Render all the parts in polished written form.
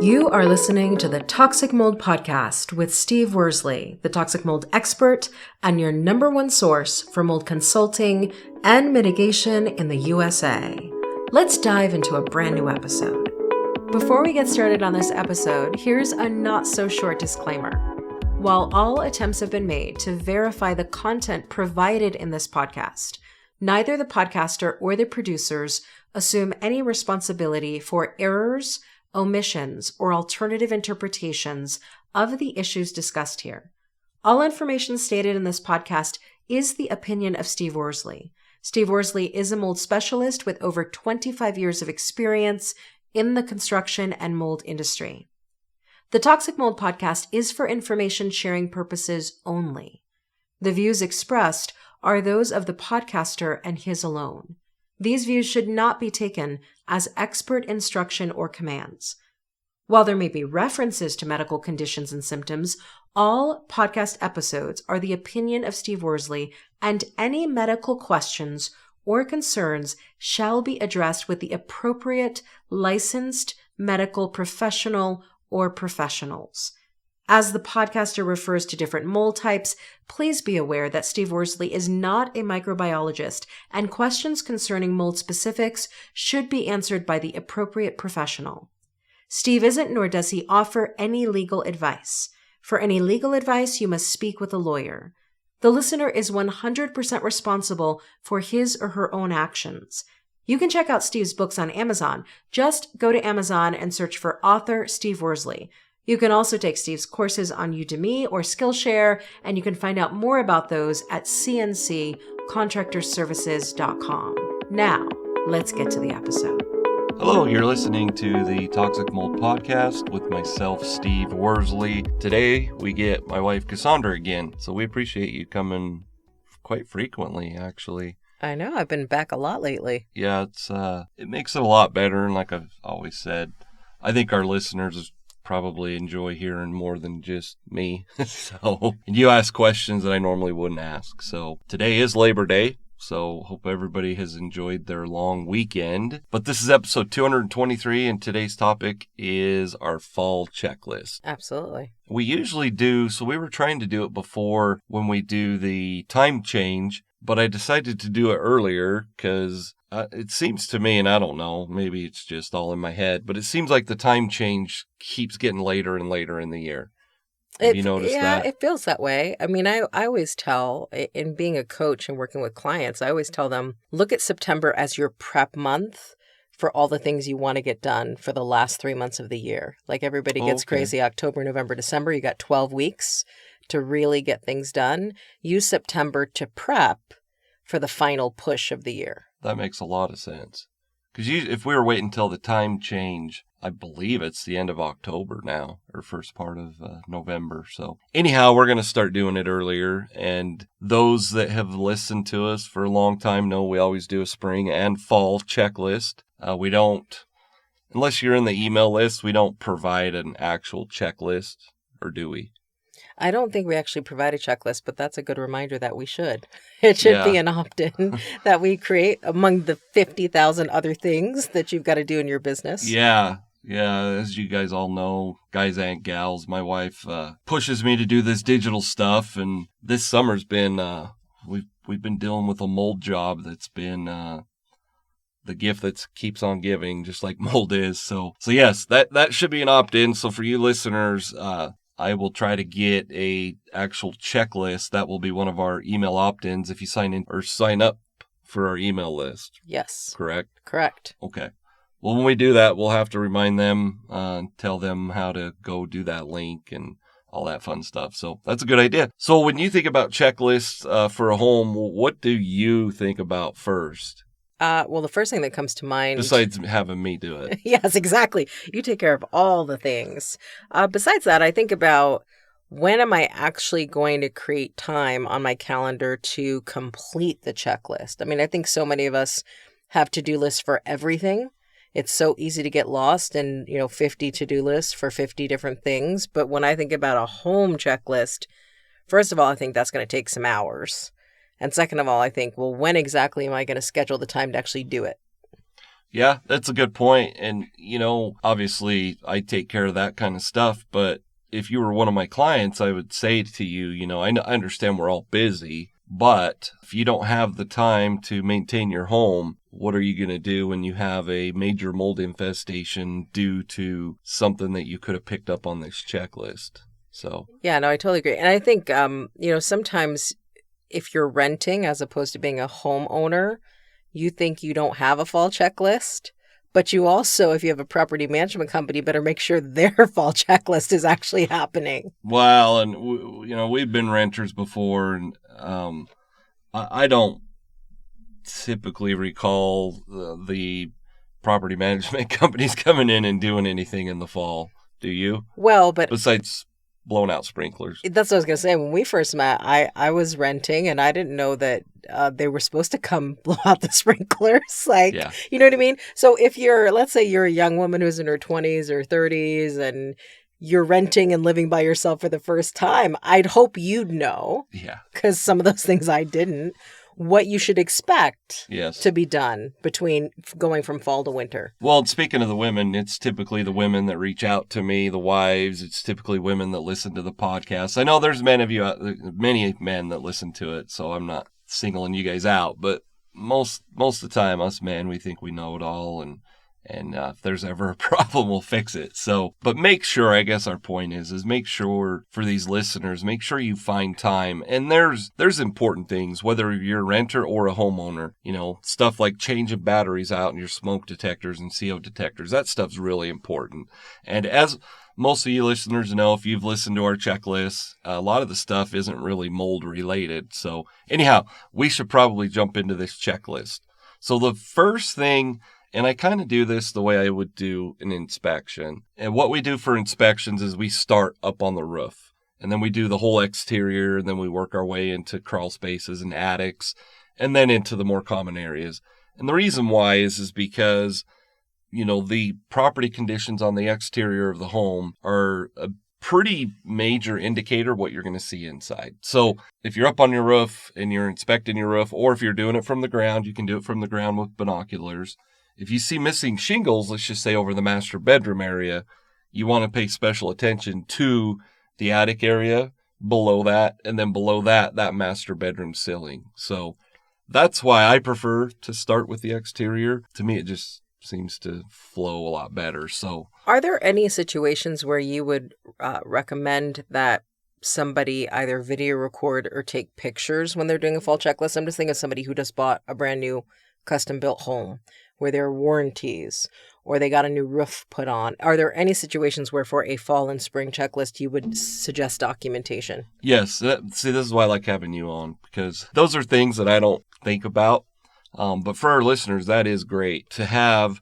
You are listening to the Toxic Mold Podcast with Steve Worsley, the toxic mold expert and your number one source for mold consulting and mitigation in the USA. Let's dive into a brand new episode. Before we get started on this episode, here's a not so short disclaimer. While all attempts have been made to verify the content provided in this podcast, neither the podcaster or the producers assume any responsibility for errors, omissions, or alternative interpretations of the issues discussed here. All information stated in this podcast is the opinion of Steve Worsley. Steve Worsley is a mold specialist with over 25 years of experience in the construction and mold industry. The Toxic Mold Podcast is for information sharing purposes only. The views expressed are those of the podcaster and his alone. These views should not be taken as expert instruction or commands. While there may be references to medical conditions and symptoms, all podcast episodes are the opinion of Steve Worsley, and any medical questions or concerns shall be addressed with the appropriate licensed medical professional or professionals. As the podcaster refers to different mold types, please be aware that Steve Worsley is not a microbiologist, and questions concerning mold specifics should be answered by the appropriate professional. Steve isn't, nor does he offer any legal advice. For any legal advice, you must speak with a lawyer. The listener is 100% responsible for his or her own actions. You can check out Steve's books on Amazon. Just go to Amazon and search for author Steve Worsley. You can also take Steve's courses on Udemy or Skillshare, and you can find out more about those at cnccontractorservices.com. Now, let's get to the episode. Hello, you're listening to the Toxic Mold Podcast with myself, Steve Worsley. Today, we get my wife, Cassandra, again, so we appreciate you coming quite frequently, actually. I know, I've been back a lot lately. Yeah, it makes it a lot better, and like I've always said, I think our listeners probably enjoy hearing more than just me. And you ask questions that I normally wouldn't ask. So today is Labor Day, so hope everybody has enjoyed their long weekend. But this is episode 223, and today's topic is our fall checklist. Absolutely. We usually do, so we were trying to do it before when we do the time change, but I decided to do it earlier because it seems to me, and I don't know, maybe it's just all in my head, but it seems like the time change keeps getting later and later in the year. Have you noticed that? Yeah, it feels that way. I mean, I always tell, in being a coach and working with clients, I always tell them, look at September as your prep month for all the things you want to get done for the last 3 months of the year. Like everybody gets crazy October, November, December. You got 12 weeks to really get things done. Use September to prep for the final push of the year. That makes a lot of sense. Because if we were waiting until the time change, I believe it's the end of October now, or first part of November. So anyhow, we're going to start doing it earlier. And those that have listened to us for a long time know we always do a spring and fall checklist. We don't, unless you're in the email list, we don't provide an actual checklist, or do we? I don't think we actually provide a checklist, but that's a good reminder that we should. It should be an opt-in that we create among the 50,000 other things that you've got to do in your business. Yeah. As you guys all know, guys and gals, my wife pushes me to do this digital stuff, and this summer's been we've been dealing with a mold job that's been the gift that keeps on giving, just like mold is. So yes, that should be an opt-in. So for you listeners, I will try to get a actual checklist. That will be one of our email opt-ins if you sign in or sign up for our email list. Yes. Correct? Correct. Okay. Well, when we do that, we'll have to remind them, tell them how to go do that link and all that fun stuff. So that's a good idea. So when you think about checklists for a home, what do you think about first? Well, the first thing that comes to mind... Besides having me do it. Yes, exactly. You take care of all the things. Besides that, I think about when am I actually going to create time on my calendar to complete the checklist? I mean, I think so many of us have to-do lists for everything. It's so easy to get lost in, 50 to-do lists for 50 different things. But when I think about a home checklist, first of all, I think that's going to take some hours. And second of all, I think, well, when exactly am I going to schedule the time to actually do it? Yeah, that's a good point. And, obviously I take care of that kind of stuff. But if you were one of my clients, I would say to you, I understand we're all busy, but if you don't have the time to maintain your home, what are you going to do when you have a major mold infestation due to something that you could have picked up on this checklist? So, Yeah, no, I totally agree. And I think, sometimes if you're renting as opposed to being a homeowner, you think you don't have a fall checklist. But you also, if you have a property management company, better make sure their fall checklist is actually happening. well, and, we've been renters before, and I don't typically recall the property management companies coming in and doing anything in the fall. Do you? Well, but Besides blown out sprinklers. that's what I was going to say. When we first met, I was renting and I didn't know that they were supposed to come blow out the sprinklers. Yeah. You know what I mean? So if let's say you're a young woman who's in her 20s or 30s and you're renting and living by yourself for the first time, I'd hope you'd know. Yeah. Because some of those things I didn't. What you should expect Yes. to be done between going from fall to winter. Well, speaking of the women, it's typically the women that reach out to me, the wives. It's typically women that listen to the podcast. I know there's many men that listen to it, so I'm not singling you guys out. But most of the time, us men, we think we know it all, and if there's ever a problem, we'll fix it. So, but make sure, I guess our point is make sure for these listeners, make sure you find time. And there's important things, whether you're a renter or a homeowner, stuff like changing batteries out in your smoke detectors and CO detectors. That stuff's really important. And as most of you listeners know, if you've listened to our checklist, a lot of the stuff isn't really mold related. So anyhow, we should probably jump into this checklist. So the first thing, and I kind of do this the way I would do an inspection. And what we do for inspections is we start up on the roof. And then we do the whole exterior, and then we work our way into crawl spaces and attics, and then into the more common areas. And the reason why is because, the property conditions on the exterior of the home are a pretty major indicator what you're going to see inside. So if you're up on your roof and you're inspecting your roof, or if you're doing it from the ground, you can do it from the ground with binoculars. If you see missing shingles, let's just say over the master bedroom area, you want to pay special attention to the attic area below that, and then below that master bedroom ceiling. So that's why I prefer to start with the exterior. To me, it just seems to flow a lot better. So, are there any situations where you would recommend that somebody either video record or take pictures when they're doing a fall checklist? I'm just thinking of somebody who just bought a brand new custom built home where there are warranties or they got a new roof put on. Are there any situations where for a fall and spring checklist you would suggest documentation? Yes. See, this is why I like having you on, because those are things that I don't think about. But for our listeners, that is great to have,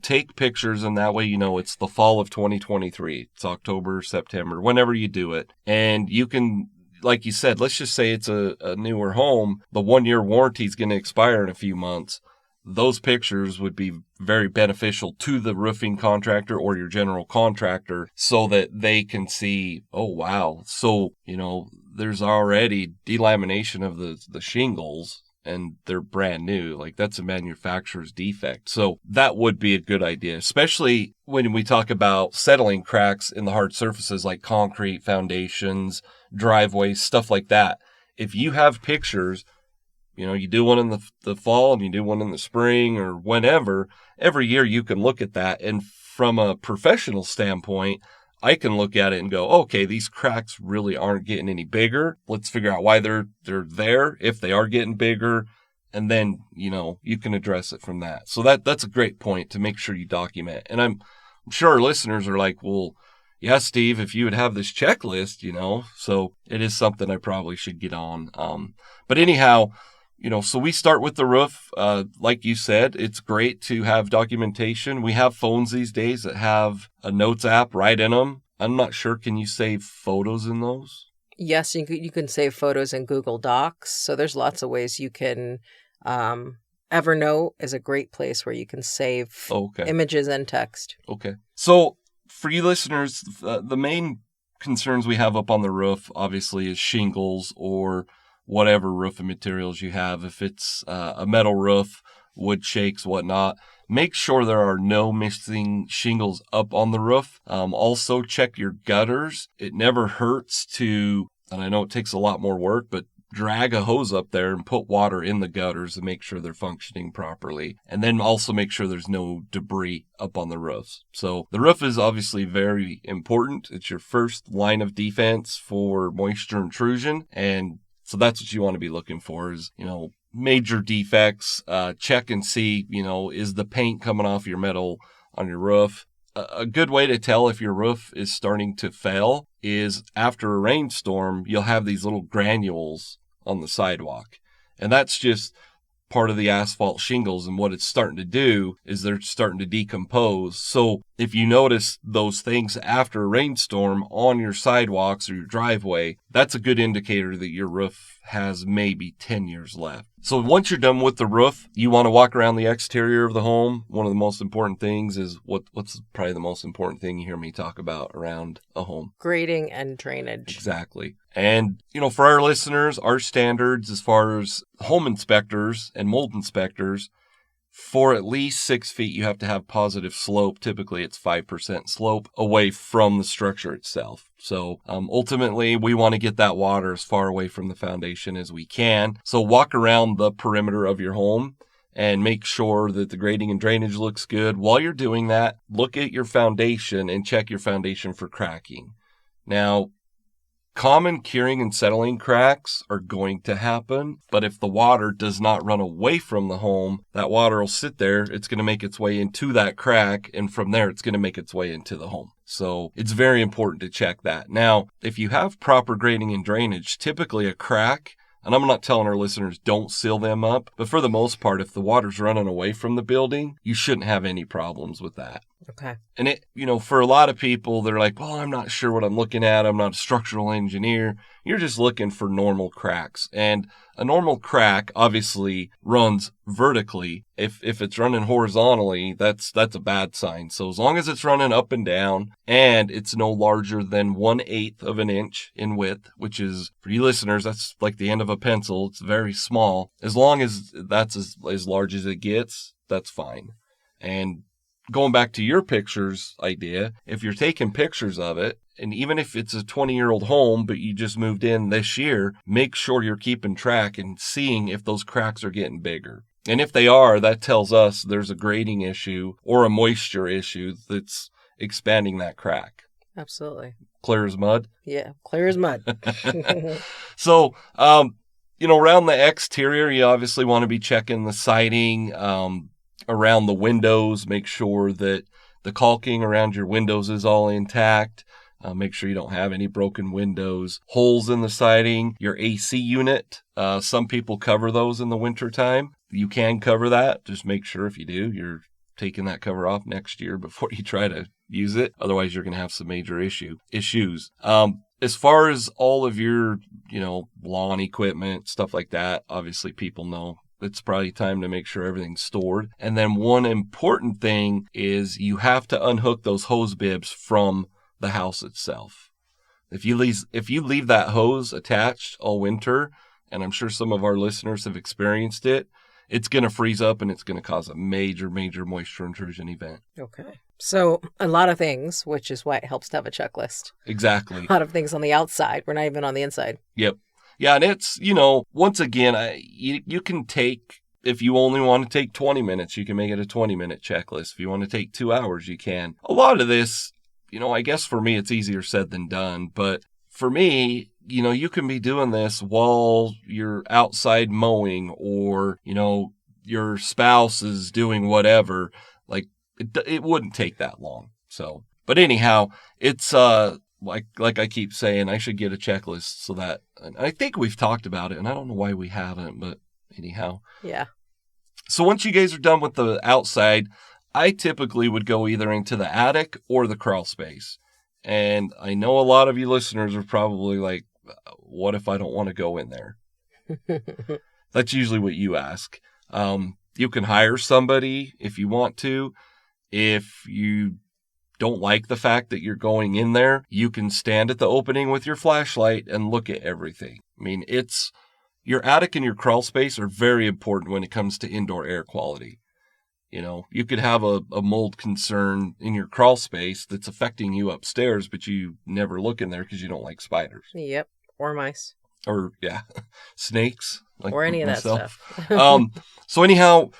take pictures, and that way, it's the fall of 2023. It's October, September, whenever you do it. And you can, like you said, let's just say it's a newer home. The 1-year warranty is going to expire in a few months. Those pictures would be very beneficial to the roofing contractor or your general contractor so that they can see, oh, wow. So, there's already delamination of the shingles and they're brand new. Like, that's a manufacturer's defect. So that would be a good idea, especially when we talk about settling cracks in the hard surfaces like concrete, foundations, driveways, stuff like that. If you have pictures, you do one in the fall and you do one in the spring or whenever, every year you can look at that. And from a professional standpoint, I can look at it and go, okay, these cracks really aren't getting any bigger. Let's figure out why they're there, if they are getting bigger. And then, you can address it from that. So that's a great point to make sure you document. And I'm sure our listeners are like, well, yeah, Steve, if you would have this checklist, so it is something I probably should get on. But anyhow, so we start with the roof. Like you said, it's great to have documentation. We have phones these days that have a notes app right in them. I'm not sure. Can you save photos in those? Yes, you can save photos in Google Docs. So there's lots of ways you can. Evernote is a great place where you can save images and text. Okay. So for you listeners, the main concerns we have up on the roof, obviously, is shingles or whatever roofing materials you have. If it's a metal roof, wood shakes, whatnot. Make sure there are no missing shingles up on the roof. Also check your gutters. It never hurts to, and I know it takes a lot more work, but drag a hose up there and put water in the gutters to make sure they're functioning properly. And then also make sure there's no debris up on the roofs. So the roof is obviously very important. It's your first line of defense for moisture intrusion. And so that's what you want to be looking for is, major defects. Check and see, is the paint coming off your metal on your roof? A good way to tell if your roof is starting to fail is after a rainstorm, you'll have these little granules on the sidewalk. And that's just part of the asphalt shingles. And what it's starting to do is they're starting to decompose. So if you notice those things after a rainstorm on your sidewalks or your driveway, that's a good indicator that your roof has maybe 10 years left. So once you're done with the roof, you want to walk around the exterior of the home. One of the most important things is what's probably the most important thing you hear me talk about around a home? Grading and drainage. Exactly. And, for our listeners, our standards as far as home inspectors and mold inspectors, for at least 6 feet, you have to have positive slope. Typically, it's 5% slope away from the structure itself. So ultimately, we want to get that water as far away from the foundation as we can. So walk around the perimeter of your home and make sure that the grading and drainage looks good. While you're doing that, look at your foundation and check your foundation for cracking. Now, common curing and settling cracks are going to happen, but if the water does not run away from the home, that water will sit there. It's going to make its way into that crack, and from there, it's going to make its way into the home. So it's very important to check that. Now, if you have proper grading and drainage, typically a crack, and I'm not telling our listeners don't seal them up, but for the most part, if the water's running away from the building, you shouldn't have any problems with that. Okay. And it, for a lot of people, they're like, well, I'm not sure what I'm looking at. I'm not a structural engineer. You're just looking for normal cracks. And a normal crack obviously runs vertically. If it's running horizontally, that's a bad sign. So as long as it's running up and down and it's no larger than 1/8 of an inch in width, which is, for you listeners, that's like the end of a pencil. It's very small. As long as that's as large as it gets, that's fine. And going back to your pictures idea, if you're taking pictures of it, and even if it's a 20-year-old home, but you just moved in this year, make sure you're keeping track and seeing if those cracks are getting bigger. And if they are, that tells us there's a grading issue or a moisture issue that's expanding that crack. Absolutely. Clear as mud? Yeah, clear as mud. So, around the exterior, you obviously want to be checking the siding, around the windows, make sure that the caulking around your windows is all intact. Make sure you don't have any broken windows, holes in the siding, your AC unit. Some people cover those in the wintertime. You can cover that. Just make sure if you do, you're taking that cover off next year before you try to use it. Otherwise, you're going to have some major issues. As far as all of your, lawn equipment, stuff like that, obviously people know it's probably time to make sure everything's stored. And then one important thing is you have to unhook those hose bibs from the house itself. If you leave that hose attached all winter, and I'm sure some of our listeners have experienced it, it's going to freeze up and it's going to cause a major, major moisture intrusion event. Okay. So a lot of things, which is why it helps to have a checklist. Exactly. A lot of things on the outside. We're not even on the inside. Yep. Yeah, and it's, once again, you can take, if you only want to take 20 minutes, you can make it a 20-minute checklist. If you want to take 2 hours, you can. A lot of this, I guess for me, it's easier said than done. But for me, you can be doing this while you're outside mowing or, your spouse is doing whatever. Like, it wouldn't take that long. So, but anyhow, it's, like I keep saying, I should get a checklist so that, and I think we've talked about it, and I don't know why we haven't, but anyhow. Yeah. So once you guys are done with the outside, I typically would go either into the attic or the crawl space. And I know a lot of you listeners are probably like, what if I don't want to go in there? That's usually what you ask. You can hire somebody if you want to. If you don't like the fact that you're going in there, you can stand at the opening with your flashlight and look at everything. I mean, it's your attic and your crawl space are very important when it comes to indoor air quality. You know, you could have a mold concern in your crawl space that's affecting you upstairs, but you never look in there because you don't like spiders. Yep. Or mice. Or, yeah, snakes. Like or any of myself. that stuff. So anyhow,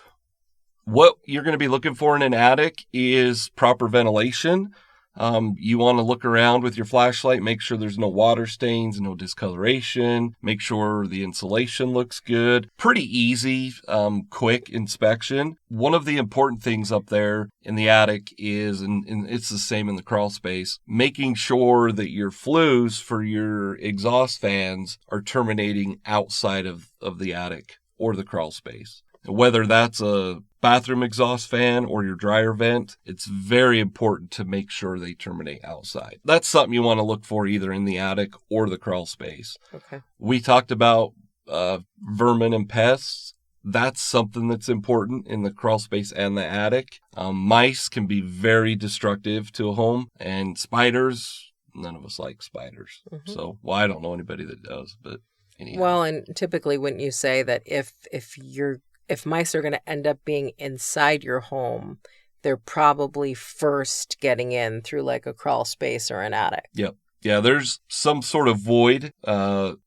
what you're going to be looking for in an attic is proper ventilation. You want to look around with your flashlight, make sure there's no water stains, no discoloration, make sure the insulation looks good. Pretty easy, quick inspection. One of the important things up there in the attic is, and it's the same in the crawl space, making sure that your flues for your exhaust fans are terminating outside of the attic or the crawl space. Whether that's a bathroom exhaust fan or your dryer vent, it's very important to make sure they terminate outside. That's something you want to look for either in the attic or the crawl space. Okay. We talked about vermin and pests. That's something that's important in the crawl space and the attic. Mice can be very destructive to a home, and spiders, none of us like spiders. Mm-hmm. So, well, I don't know anybody that does, but anyhow. Well, and typically wouldn't you say that if mice are going to end up being inside your home, they're probably first getting in through like a crawl space or an attic. Yep. Yeah, there's some sort of void,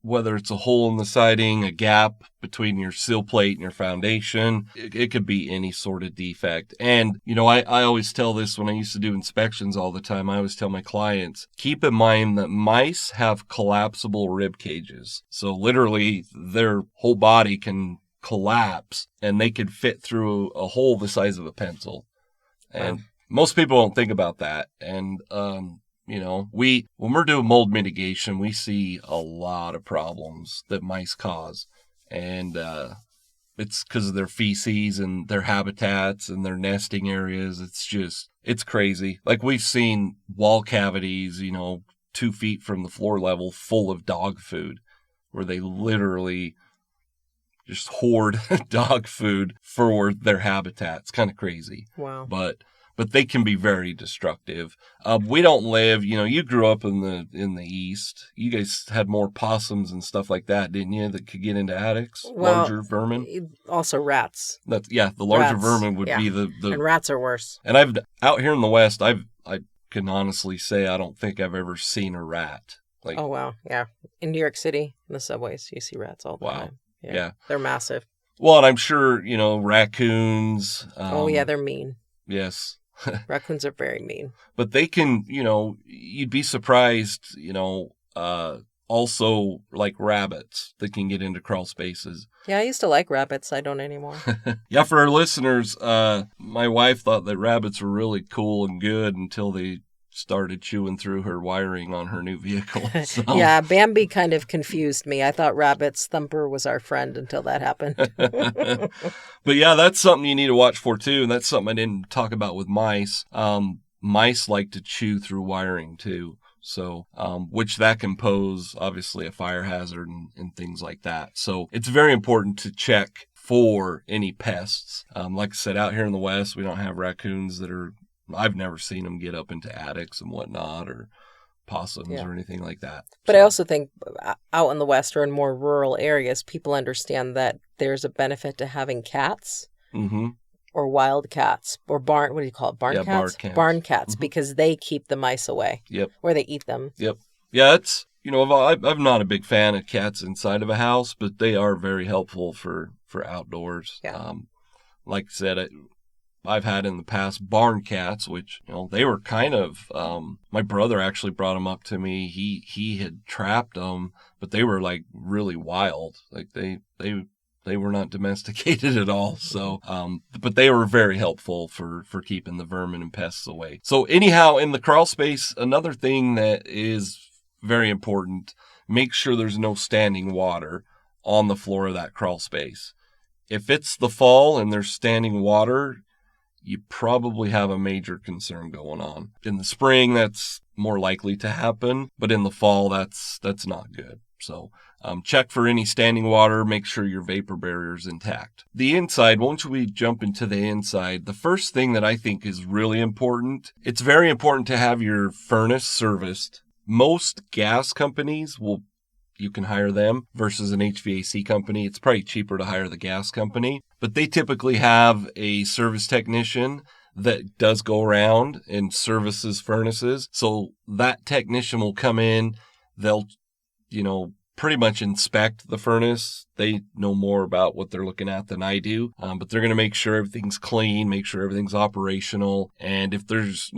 whether it's a hole in the siding, a gap between your sill plate and your foundation. It could be any sort of defect. And, you know, I always tell this when I used to do inspections all the time. I always tell my clients, keep in mind that mice have collapsible rib cages. So literally their whole body can collapse and they could fit through a hole the size of a pencil. And most people don't think about that. And, you know, when we're doing mold mitigation, we see a lot of problems that mice cause. And, it's because of their feces and their habitats and their nesting areas. It's crazy. Like we've seen wall cavities, 2 feet from the floor level full of dog food where they literally just hoard dog food for their habitat. It's kind of crazy. Wow. But they can be very destructive. We don't live, you grew up in the East. You guys had more possums and stuff like that, didn't you, that could get into attics? Well, larger vermin? Also rats. The larger rats, vermin would be the... And rats are worse. And out here in the West, I can honestly say I don't think I've ever seen a rat. Like, oh, wow. Yeah. In New York City, in the subways, you see rats all the time. Yeah. They're massive. Well, and I'm sure, raccoons. Oh, yeah, they're mean. Yes. Raccoons are very mean. But they can, you'd be surprised, also like rabbits that can get into crawl spaces. Yeah, I used to like rabbits. I don't anymore. Yeah, for our listeners, my wife thought that rabbits were really cool and good until they started chewing through her wiring on her new vehicle. So. Yeah, Bambi kind of confused me. I thought rabbits, Thumper was our friend until that happened. But yeah, that's something you need to watch for too. And that's something I didn't talk about with mice. Mice like to chew through wiring too. So, which that can pose obviously a fire hazard and things like that. So it's very important to check for any pests. Like I said, out here in the West, we don't have raccoons I've never seen them get up into attics and whatnot, or possums or anything like that. But I also think out in the West or in more rural areas, people understand that there's a benefit to having cats or wild cats or barn cats? Barn cats, because they keep the mice away. Yep. Or they eat them. Yep. Yeah, it's, I'm not a big fan of cats inside of a house, but they are very helpful for outdoors. Yeah. Like I said, I've had in the past barn cats, which, they were kind of, my brother actually brought them up to me. He had trapped them, but they were like really wild. Like they were not domesticated at all. So, but they were very helpful for keeping the vermin and pests away. So anyhow, in the crawl space, another thing that is very important, make sure there's no standing water on the floor of that crawl space. If it's the fall and there's standing water, you probably have a major concern going on. In the spring, that's more likely to happen, but in the fall, that's not good. So check for any standing water, make sure your vapor barrier is intact. The inside, once we jump into the inside, the first thing that I think is really important, it's very important to have your furnace serviced. Most gas companies will you can hire them versus an HVAC company. It's probably cheaper to hire the gas company, but they typically have a service technician that does go around and services furnaces. So that technician will come in, they'll, pretty much inspect the furnace. They know more about what they're looking at than I do, but they're going to make sure everything's clean, make sure everything's operational. And if there's,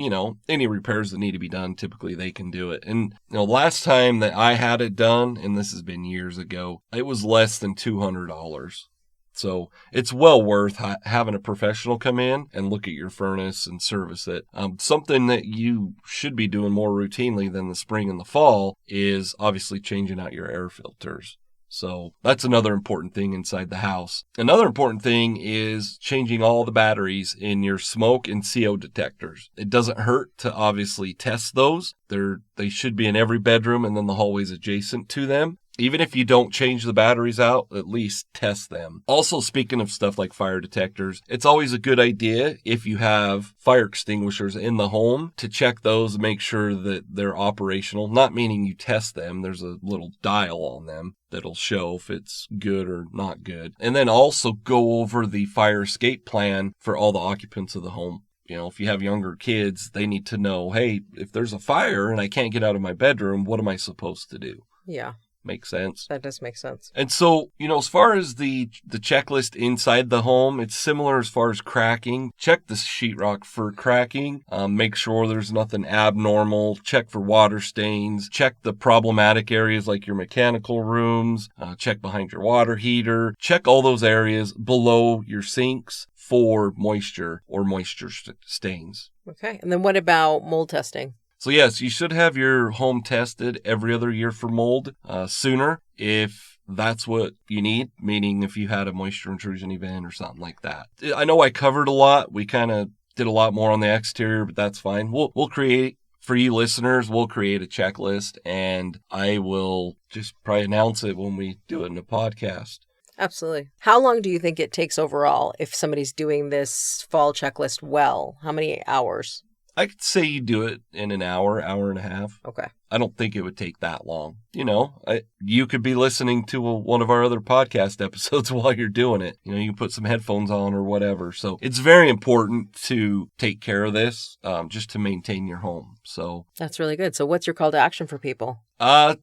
any repairs that need to be done, typically they can do it. And, last time that I had it done, and this has been years ago, it was less than $200. So it's well worth having a professional come in and look at your furnace and service it. Something that you should be doing more routinely than the spring and the fall is obviously changing out your air filters. So that's another important thing inside the house. Another important thing is changing all the batteries in your smoke and CO detectors. It doesn't hurt to obviously test those. They should be in every bedroom and then the hallways adjacent to them. Even if you don't change the batteries out, at least test them. Also, speaking of stuff like fire detectors, it's always a good idea if you have fire extinguishers in the home to check those and make sure that they're operational. Not meaning you test them. There's a little dial on them that'll show if it's good or not good. And then also go over the fire escape plan for all the occupants of the home. If you have younger kids, they need to know, hey, if there's a fire and I can't get out of my bedroom, what am I supposed to do? Yeah. Makes sense. That does make sense. And so, as far as the checklist inside the home, it's similar as far as cracking. Check the sheetrock for cracking. Make sure there's nothing abnormal. Check for water stains. Check the problematic areas like your mechanical rooms. Check behind your water heater. Check all those areas below your sinks for moisture or moisture stains. Okay. And then what about mold testing? So yes, you should have your home tested every other year for mold sooner if that's what you need, meaning if you had a moisture intrusion event or something like that. I know I covered a lot. We kind of did a lot more on the exterior, but that's fine. We'll create, for you listeners, we'll create a checklist and I will just probably announce it when we do it in a podcast. Absolutely. How long do you think it takes overall if somebody's doing this fall checklist well? How many hours? I could say you do it in an hour, hour and a half. Okay. I don't think it would take that long. You could be listening to one of our other podcast episodes while you're doing it. You can put some headphones on or whatever. So it's very important to take care of this just to maintain your home. So that's really good. So what's your call to action for people?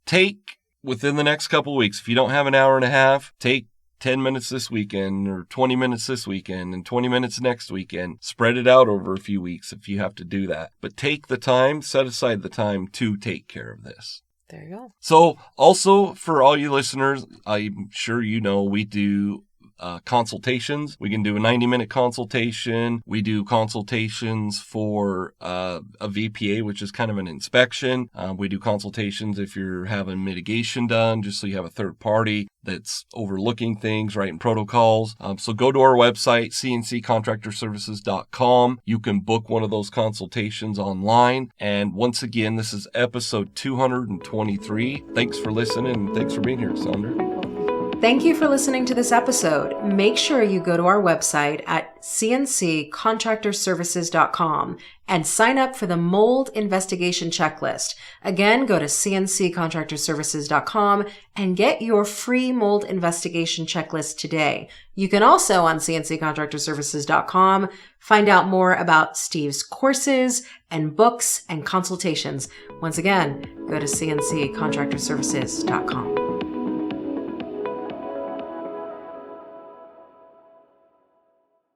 Take within the next couple of weeks. If you don't have an hour and a half, take 10 minutes this weekend or 20 minutes this weekend and 20 minutes next weekend. Spread it out over a few weeks if you have to do that. But take the time, set aside the time to take care of this. There you go. So also for all you listeners, I'm sure we do consultations. We can do a 90-minute consultation. We do consultations for a VPA, which is kind of an inspection. We do consultations if you're having mitigation done, just so you have a third party that's overlooking things, writing protocols. So go to our website, cnccontractorservices.com. You can book one of those consultations online. And once again, this is episode 223. Thanks for listening and thanks for being here, Sandra. Thank you for listening to this episode. Make sure you go to our website at cnccontractorservices.com and sign up for the mold investigation checklist. Again, go to cnccontractorservices.com and get your free mold investigation checklist today. You can also on cnccontractorservices.com find out more about Steve's courses and books and consultations. Once again, go to cnccontractorservices.com.